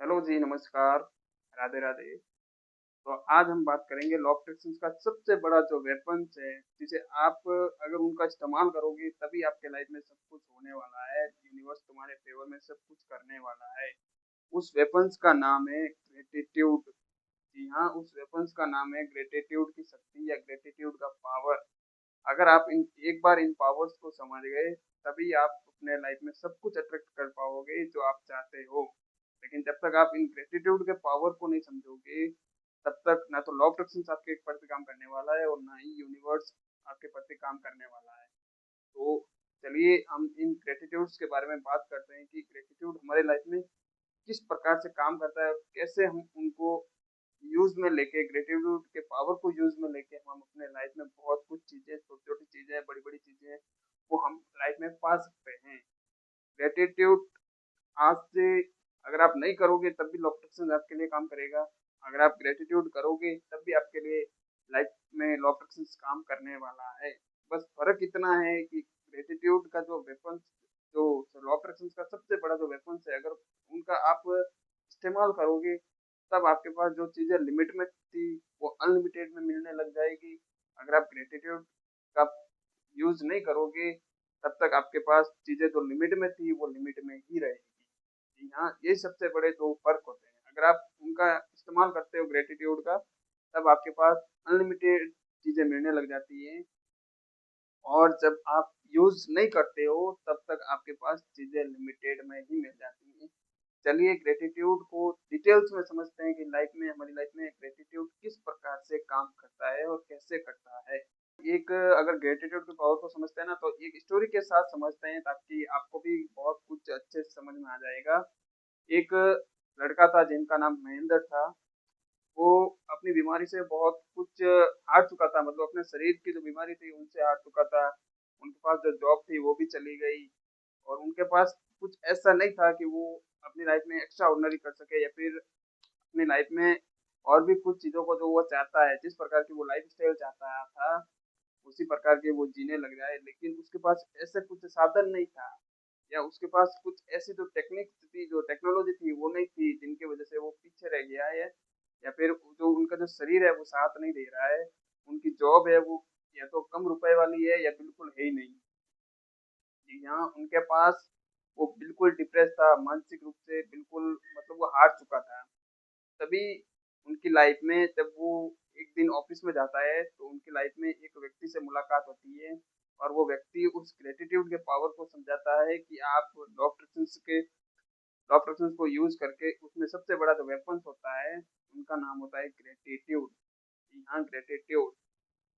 Hello जी, नमस्कार, राधे राधे। तो आज हम बात करेंगे लॉ ऑफ अट्रैक्शन का सबसे बड़ा जो वेपन्स है, जिसे आप अगर उनका इस्तेमाल करोगे तभी आपके लाइफ में सब कुछ होने वाला है, यूनिवर्स तुम्हारे फेवर में सब कुछ करने वाला है। उस वेपन्स का नाम है ग्रेटिट्यूड। जी हाँ, उस वेपन्स का नाम है ग्रेटिट्यूड की शक्ति या ग्रेटिट्यूड का पावर। अगर आप इन एक बार इन पावर्स को समझ गए, तभी आप अपने लाइफ में सब कुछ अट्रैक्ट कर पाओगे जो आप चाहते हो। लेकिन जब तक आप इन ग्रेटिट्यूड के पावर को नहीं समझोगे, तब तक ना तो लॉ ऑफ अट्रैक्शन आपके प्रति काम करने वाला है और ना ही यूनिवर्स आपके प्रति काम करने वाला है। तो चलिए हम इन ग्रेटिट्यूड्स के बारे में बात करते हैं कि ग्रेटिट्यूड हमारे लाइफ में किस प्रकार से काम करता है और कैसे हम उनको यूज में लेके ग्रेटिट्यूड के पावर को यूज में लेके हम अपने लाइफ में बहुत कुछ चीजें, छोटी छोटी चीजें, बड़ी बड़ी चीजें वो हम लाइफ में पा सकते हैं। ग्रेटिट्यूड आज से अगर आप नहीं करोगे तब भी लॉ ऑफ आपके लिए काम करेगा। अगर आप ग्रेटिट्यूड करोगे तब भी आपके लिए लाइफ में लॉ ऑफ काम करने वाला है। बस फर्क इतना है कि ग्रेटिट्यूड का जो वेपन, जो लॉ ऑफ का सबसे बड़ा जो वेपन है, अगर उनका आप इस्तेमाल करोगे तब आपके पास जो चीजें लिमिट में थी वो अनलिमिटेड में मिलने लग जाएगी। अगर आप ग्रेटिट्यूड का यूज नहीं करोगे तब तक आपके पास चीजें जो लिमिट में थी वो लिमिट में ही रहेगी। जी हाँ, ये सबसे बड़े दो फर्क होते हैं। अगर आप उनका इस्तेमाल करते हो ग्रेटिट्यूड का, तब आपके पास अनलिमिटेड चीजें मिलने लग जाती हैं, और जब आप यूज नहीं करते हो तब तक आपके पास चीजें लिमिटेड में ही मिल जाती हैं। चलिए ग्रेटिट्यूड को डिटेल्स में समझते हैं कि लाइफ में, हमारी लाइफ में ग्रेटिट्यूड किस प्रकार से काम करता है और कैसे करता है। एक अगर ग्रेटिट्यूड के पावर को समझते हैं ना, तो एक स्टोरी के साथ समझते हैं ताकि आपको भी बहुत कुछ अच्छे से समझ में आ जाएगा। एक लड़का था जिनका नाम महेंद्र था। वो अपनी बीमारी से बहुत कुछ हार चुका था, मतलब अपने शरीर की जो बीमारी थी उनसे हार चुका था। उनके पास जो जॉब थी वो भी चली गई, और उनके पास कुछ ऐसा नहीं था कि वो अपनी लाइफ में एक्स्ट्रा ऑर्डिनरी कर सके, या फिर अपनी लाइफ में और भी कुछ चीज़ों को जो वो चाहता है, जिस प्रकार की वो लाइफ स्टाइल चाहता था, उसी प्रकार के वो जीने लग जाए। लेकिन उसके पास ऐसे कुछ साधन नहीं था, या उसके पास कुछ ऐसी जो टेक्निक थी, जो टेक्नोलॉजी थी वो नहीं थी, जिनकी वजह से वो पीछे रह गया है। या फिर जो उनका जो शरीर है वो साथ नहीं दे रहा है। उनकी जॉब है वो या तो कम रुपए वाली है या बिल्कुल है ही नहीं। जी हाँ, उनके पास वो बिल्कुल डिप्रेस था, मानसिक रूप से बिल्कुल, मतलब वो हार चुका था। तभी उनकी लाइफ में जब वो एक दिन ऑफिस में जाता है तो उनकी लाइफ में एक व्यक्ति से मुलाकात होती है, और वो व्यक्ति उस ग्रेटिट्यूड के पावर को समझाता है कि आप लॉ ऑफ अट्रैक्शन को यूज करके, उसमें सबसे बड़ा जो वेपन्स होता है उनका नाम होता है ग्रेटिट्यूड। जी हाँ, ग्रेटिट्यूड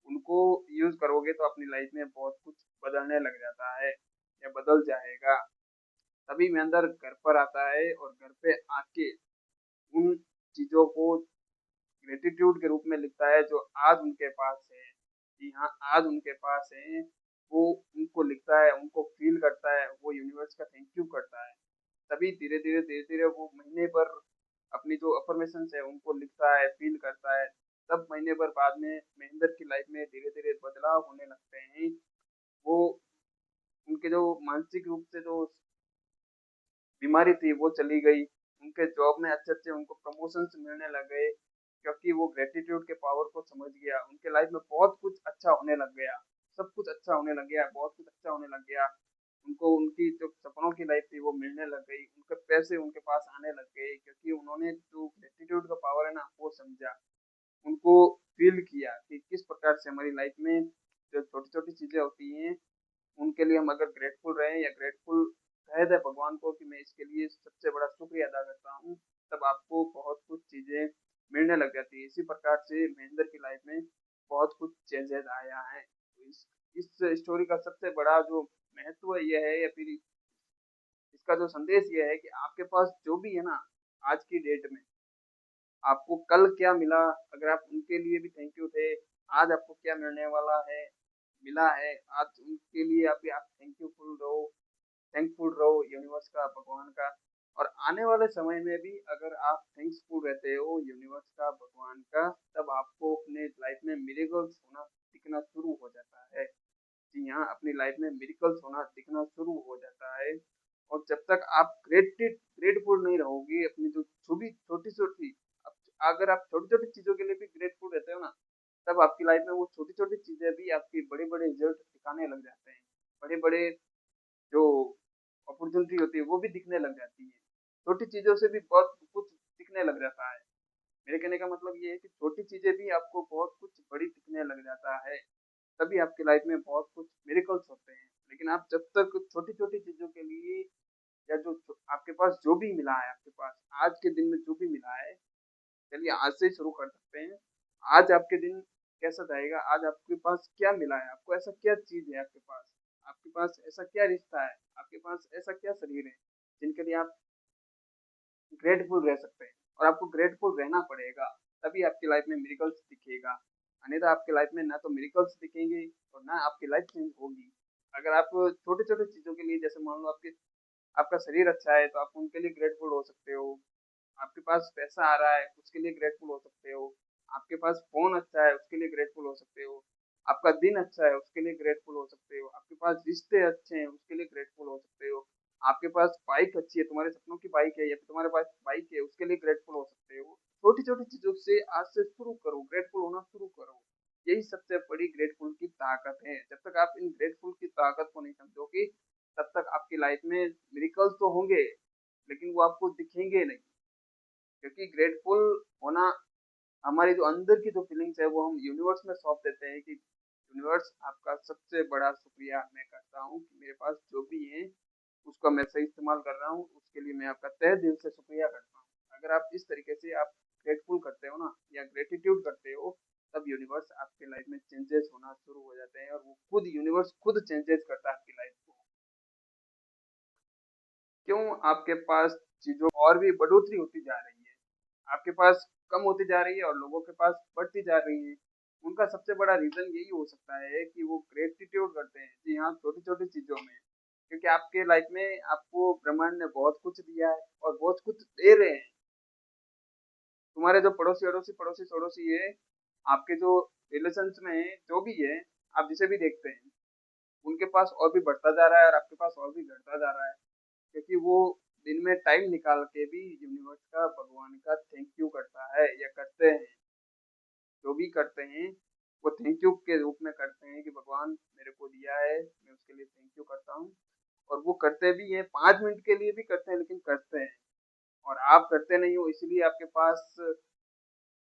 उनको यूज करोगे तो अपनी लाइफ में बहुत कुछ बदलने लग जाता है या बदल जाएगा। तभी महेंद्र घर पर आता है और घर पे आके उन चीजों को ग्रेटिट्यूड के रूप में लिखता है जो आज उनके पास है। जी हाँ, आज उनके पास है, वो उनको लिखता है, उनको फील करता है, वो यूनिवर्स का थैंक यू करता है। तभी धीरे धीरे वो महीने भर अपनी जो अफर्मेशन है उनको लिखता है, फील करता है। तब महीने भर बाद में महेंद्र की लाइफ में धीरे धीरे बदलाव होने लगते हैं। वो उनके जो मानसिक रूप से जो बीमारी थी वो चली गई। उनके जॉब में अच्छे अच्छे उनको प्रमोशंस मिलने लग गए, क्योंकि वो ग्रेटिट्यूड के पावर को समझ गया। उनके लाइफ में बहुत कुछ अच्छा होने लग गया, सब कुछ अच्छा होने लग गया, बहुत कुछ अच्छा होने लग गया। उनको उनकी जो सपनों की लाइफ थी वो मिलने लग गई, उनके पैसे उनके पास आने लग गए, क्योंकि उन्होंने जो ग्रेटिट्यूड का पावर है ना वो समझा। उनको फील किया कि किस प्रकार से हमारी लाइफ में जो छोटी छोटी चीजें होती हैं उनके लिए हम अगर ग्रेटफुल रहें, या ग्रेटफुल कह दें भगवान को कि मैं इसके लिए सबसे बड़ा शुक्रिया अदा करता हूँ, तब आपको बहुत कुछ चीजें मिलने लग जाती है। इसी प्रकार से महेंद्र की लाइफ में बहुत कुछ चेंजेस आया है। तो इस स्टोरी का सबसे बड़ा जो महत्व यह है, या फिर इसका जो संदेश यह है कि आपके पास जो भी है ना, आज की डेट में आपको कल क्या मिला, अगर आप उनके लिए भी थैंक यू थे, आज आपको क्या मिलने वाला है, मिला है, आज उनके लिए आप थैंकफुल रहो, थैंकफुल रहो यूनिवर्स का, भगवान का। और आने वाले समय में भी अगर आप थैंक्सफुल रहते हो यूनिवर्स का, भगवान का, तब आपको अपने लाइफ में मिरेकल्स होना दिखना शुरू हो जाता है। जी हाँ, अपनी लाइफ में मिरेकल्स होना दिखना शुरू हो जाता है। और जब तक आप ग्रेटफुल नहीं रहोगे, अपनी जो तब आपकी लाइफ में वो छोटी-छोटी चीज़ें भी आपकी बड़े-बड़े रिज़ल्ट दिखाने लग जाते हैं। बड़े-बड़े जो अपॉर्च्युनिटी होती है वो भी दिखने लग जाती है। छोटी चीज़ों से भी बहुत कुछ दिखने लग जाता है। मेरे कहने का मतलब ये है कि छोटी चीज़ें भी आपको बहुत कुछ बड़ी दिखने लग जाता है। तभी आपकी लाइफ में बहुत कुछ मिरेकल्स होते हैं। लेकिन आप जब तक छोटी-छोटी चीज़ों के लिए या आपके पास जो भी मिला है आपके पास, आज के दिन में जो भी मिला है, चलिए आज से ही शुरू कर सकते हैं। आज आपके दिन कैसा जाएगा? आज आपके पास क्या मिला है? आपको ऐसा क्या चीज़ है आपके पास? आपके पास ऐसा क्या रिश्ता है? आपके पास ऐसा क्या शरीर है, जिनके लिए आप ग्रेटफुल रह सकते हैं? और आपको ग्रेटफुल रहना पड़ेगा, तभी आपकी लाइफ में मिरेकल्स दिखेगा। अन्यथा आपकी लाइफ में ना तो मिरेकल्स दिखेंगे और ना आपकी लाइफ चेंज होगी। अगर आप छोटे-छोटे चीज़ों के लिए जैसे मान लो आपका शरीर अच्छा है, तो आप उनके लिए ग्रेटफुल हो सकते हो। आपके पास पैसा आ रहा है, उसके लिए ग्रेटफुल हो सकते हो। आपके पास फ़ोन अच्छा है, उसके लिए ग्रेटफुल हो सकते हो। आपका दिन अच्छा है, उसके लिए ग्रेटफुल हो सकते हो। आपके पास रिश्ते अच्छे हैं, उसके लिए ग्रेटफुल हो सकते हो। आपके पास बाइक अच्छी है, तुम्हारे सपनों की बाइक है या फिर तुम्हारे पास बाइक है, उसके लिए ग्रेटफुल हो सकते हो। छोटी-छोटी चीज़ों से आज से शुरू करो, ग्रेटफुल होना शुरू करो। यही सबसे बड़ी ग्रेटफुल की ताकत है। जब तक आप इन ग्रेटफुल की ताकत को नहीं समझोगे, तब तक आपकी लाइफ में मिरेकल्स तो होंगे, लेकिन वो आपको दिखेंगे नहीं। क्योंकि ग्रेटफुल होना हमारी जो अंदर की जो फीलिंग्स है वो हम यूनिवर्स में सौंप देते हैं कि यूनिवर्स आपका सबसे बड़ा शुक्रिया मैं करता हूँ कि मेरे पास जो भी है उसका मैं सही इस्तेमाल कर रहा हूँ, उसके लिए मैं आपका तहे दिल से शुक्रिया करता हूँ। अगर आप इस तरीके से आप ग्रेटफुल करते हो ना या ग्रेटिट्यूड करते हो, तब यूनिवर्स आपके लाइफ में चेंजेस होना शुरू हो जाते हैं और वो खुद यूनिवर्स खुद चेंजेस करता है आपकी लाइफ को। क्यों आपके पास चीज़ों और भी बढ़ोतरी होती जा रही है, आपके पास कम होती जा रही है और लोगों के पास बढ़ती जा रही है। उनका सबसे बड़ा रीज़न यही हो सकता है कि वो ग्रेटिट्यूड करते हैं। जी हाँ, छोटी-छोटी चीज़ों में। क्योंकि आपके लाइफ में आपको ब्रह्मांड ने बहुत कुछ दिया है और बहुत कुछ दे रहे हैं। तुम्हारे जो पड़ोसी-अड़ोसी, पड़ोसी-सड़ोसी है, आपके जो रिलेशंस में है, जो भी है, आप जिसे भी देखते हैं, उनके पास और भी बढ़ता जा रहा है और आपके पास और भी घटता जा रहा है। क्योंकि वो दिन में टाइम निकाल के भी यूनिवर्स का भगवान का थैंक यू करता है या करते हैं। जो भी करते हैं वो थैंक यू के रूप में करते हैं कि भगवान मेरे को दिया है, मैं उसके लिए थैंक यू करता हूँ। और वो करते भी हैं, 5 मिनट के लिए भी करते हैं, लेकिन करते हैं। और आप करते नहीं हो, इसलिए आपके पास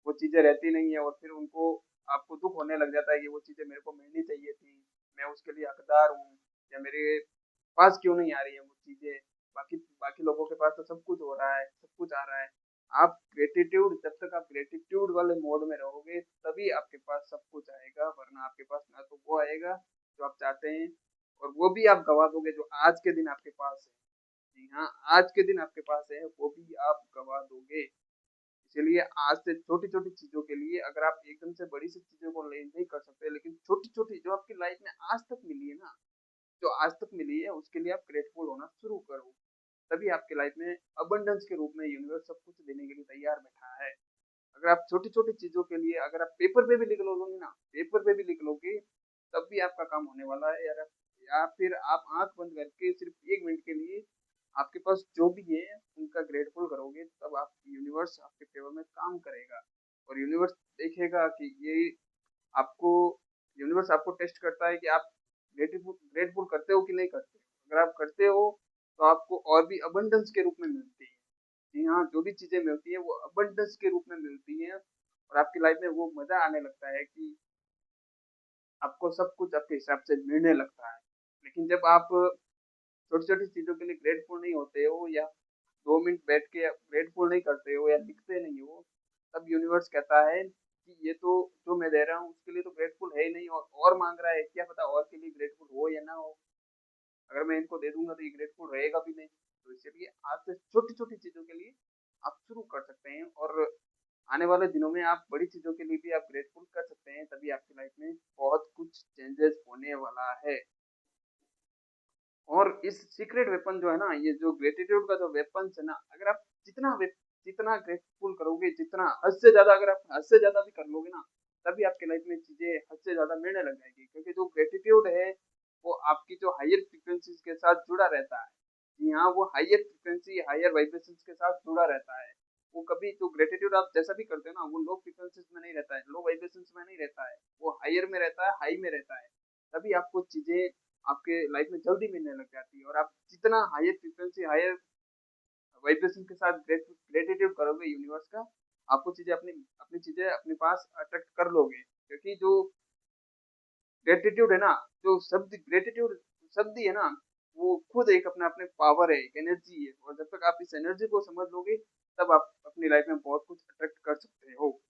वो चीज़ें रहती नहीं है और फिर उनको आपको दुख होने लग जाता है कि वो चीज़ें मेरे को मिलनी चाहिए थी, मैं उसके लिए हकदार हूँ, या मेरे पास क्यों नहीं आ रही है वो चीज़ें। बाकी बाकी लोगों के पास तो सब कुछ हो रहा है, सब कुछ आ रहा है। आप ग्रेटिट्यूड जब तक आप ग्रेटिट्यूड वाले मोड में रहोगे, तभी आपके पास सब कुछ आएगा, वरना आपके पास ना तो वो आएगा जो आप चाहते हैं, और वो भी आप गवा दोगे जो आज के दिन आपके पास है। जी हाँ, आज के दिन आपके पास है, वो भी आप गवा दोगे। इसीलिए आज से छोटी-छोटी चीज़ों के लिए, अगर आप एकदम से बड़ी सी चीज़ों को ले नहीं कर सकते, लेकिन छोटी-छोटी जो आपकी लाइफ में आज तक मिली है ना, जो आज तक मिली है उसके लिए आप ग्रेटफुल होना शुरू करो। तभी आपकी लाइफ में अबंडेंस के रूप में यूनिवर्स सब कुछ देने के लिए तैयार बैठा है। अगर आप छोटी-छोटी चीज़ों के लिए अगर आप पेपर पे भी लिख लोगे ना, पेपर पे भी लिख लोगे, तब भी आपका काम होने वाला है। या फिर आप आँख बंद करके सिर्फ़ 1 मिनट के लिए आपके पास जो भी है उनका ग्रेटफुल करोगे, तब आप यूनिवर्स आपके फ़ेवर में काम करेगा। और यूनिवर्स देखेगा कि ये आपको यूनिवर्स आपको टेस्ट करता है कि आप ग्रेटिफुल ग्रेटफुल करते हो कि नहीं करते हो। अगर आप करते हो, तो आपको और भी अबंडेंस के रूप में मिलती है। जी हाँ, जो भी चीज़ें मिलती हैं वो अबंडेंस के रूप में मिलती हैं और आपकी लाइफ में वो मज़ा आने लगता है कि आपको सब कुछ आपके हिसाब से मिलने लगता है। लेकिन जब आप छोटी-छोटी चीज़ों के लिए ग्रेटफुल नहीं होते हो या 2 मिनट बैठ के ग्रेटफुल नहीं करते हो या लिखते नहीं हो, तब यूनिवर्स कहता है कि ये तो जो मैं दे रहा हूँ उसके लिए तो ग्रेटफुल है ही नहीं, और माँग रहा है, क्या पता और के लिए ग्रेटफुल हो या ना हो। अगर मैं इनको दे दूँगा तो ये ग्रेटफुल रहेगा भी नहीं। तो इसीलिए आज से छोटी-छोटी चीज़ों के लिए आप शुरू कर सकते हैं और आने वाले दिनों में आप बड़ी चीज़ों के लिए भी आप ग्रेटफुल कर सकते हैं, तभी आपकी लाइफ में बहुत कुछ चेंजेस होने वाला है। और इस सीक्रेट वेपन जो है ना, ये जो ग्रेटिट्यूड का जो वेपन्स है ना, अगर आप जितना ग्रेटफुल करोगे, जितना हद से ज़्यादा, अगर आप हद से ज़्यादा भी कर लोगे ना, तभी आपकी लाइफ में चीज़ें हद से ज़्यादा मिलने लग जाएगी। क्योंकि जो ग्रेटिट्यूड है, वो आपकी जो हायर फ्रीक्वेंसीज़ के साथ जुड़ा रहता है। जी हाँ, वो हायर फ्रीक्वेंसी, हायर वाइब्रेशंस के साथ जुड़ा रहता है। वो कभी जो ग्रेटिट्यूड आप जैसा भी करते हो ना, वो लो फ्रीक्वेंसीज में नहीं रहता है, लो वाइब्रेशंस में नहीं रहता है, वो हायर में रहता है, हाई में रहता है। तभी आपको चीजें आपके लाइफ में जल्दी मिलने लग जाती है। और आप जितना हायर फ्रीक्वेंसी, हायर वाइब्रेशन के साथ ग्रेटिट्यूड करोगे यूनिवर्स का, आपको चीजें अपनी अपनी चीजें अपने पास अट्रैक्ट कर लोगे। क्योंकि जो ग्रेटिट्यूड है ना, जो शब्द ग्रेटिट्यूड शब्द ही है ना, वो खुद एक अपने अपने पावर है, एक एनर्जी है। और जब तक आप इस एनर्जी को समझ लोगे, तब आप अपनी लाइफ में बहुत कुछ अट्रैक्ट कर सकते हो।